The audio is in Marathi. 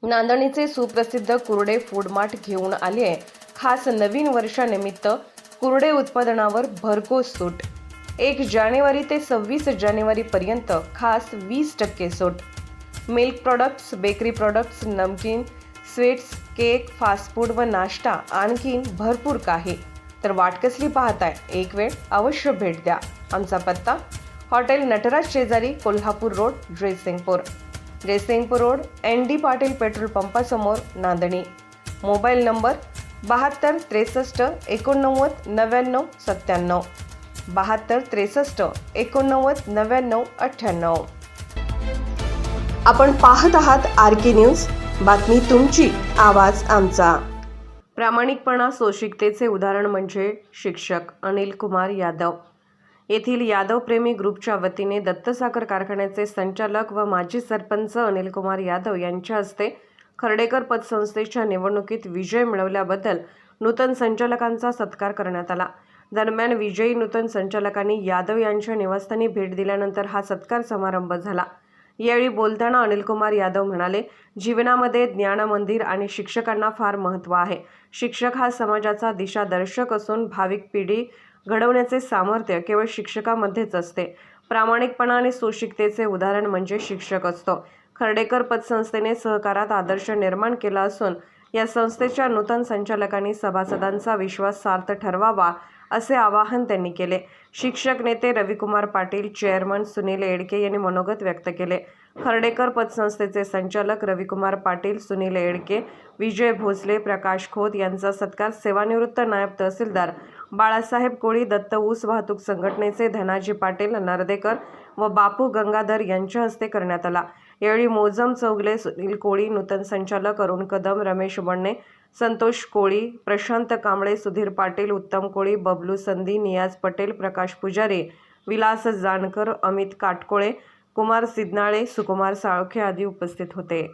नांदणीचे सुप्रसिद्ध कुर्डे फूड मार्ट घेऊन आले आहे खास नवीन वर्षानिमित्त कुर्डे उत्पादनावर भरघोस सूट। 1 जानेवारी ते 26 जानेवारी पर्यंत खास 20% सूट। मिल्क प्रोडक्ट्स, बेकरी प्रोडक्ट्स, नमकीन, स्वीट्स, केक, फास्ट फूड व नाश्ता आणखीन भरपूर काही। तर वाट कसली पाहताय? एक वेळ अवश्य भेट द्या। आमचा पत्ता हॉटेल नटराज शेजारी, Kolhapur road, Jaysingpur road, ND Patil petrol पंपासमोर, नांदणी। Mobile number 72 63 89 99 97, 72 63 89 99 98। आपण पाहत आहात RK न्यूज, बातमी तुमची, आवाज आमचा। प्रामाणिकपणा सोशिकतेचे उदाहरण म्हणजे शिक्षक अनिल कुमार यादव। येथील यादव प्रेमी ग्रुपच्या वतीने दत्त साखर कारखान्याचे संचालक व माजी सरपंच अनिल कुमार यादव यांच्या हस्ते खर्डेकर पतसंस्थेच्या निवडणुकीत विजय मिळवल्याबद्दल नूतन संचालकांचा सत्कार करण्यात आला। दरम्यान विजयी नूतन संचालकांनी यादव यांच्या निवासस्थानी भेट दिल्यानंतर हा सत्कार समारंभ झाला। यावेळी बोलताना अनिल कुमार यादव म्हणाले, जीवनामध्ये ज्ञान मंदिर आणि शिक्षकांना फार महत्त्व आहे। शिक्षक हा समाजाचा दिशादर्शक असून भाविक पिढी घडवण्याचे सामर्थ्य केवळ शिक्षकामध्येच असते। प्रामाणिकपणा आणि सोशिकतेचे उदाहरण म्हणजे शिक्षक असतो। खर्डेकर पतसंस्थेने सहकारात आदर्श निर्माण केला असून या संस्थेच्या नूतन संचालकांनी सभासदांचा विश्वास सार्थ ठरवावा असे आवाहन त्यांनी केले। शिक्षक नेते रविकुमार पाटील, चेअरमन सुनील येडके यांनी मनोगत व्यक्त केले। खर्डेकर पतसंस्थेचे संचालक रविकुमार पाटील, सुनील येडके, विजय भोसले, प्रकाश खोत यांचा सत्कार सेवानिवृत्त नायब तहसीलदार बाळासाहेब कोळी, दत्त ऊस वाहतूक संघटनेचे धनाजी पाटील नरदेकर व बापू गंगाधर यांच्या हस्ते करण्यात आला। यावेळी मोजम चौगले, सुनील कोळी, नूतन संचालक अरुण कदम, रमेश बन्ने, संतोष कोळी, प्रशांत कांबळे, सुधीर पाटील, उत्तम कोळी, बबलू संधी, नियाज पटेल, प्रकाश पुजारी, विलास जानकर, अमित काटकोळे, कुमार सिद्नाळे, सुकुमार साळोखे आदी उपस्थित होते।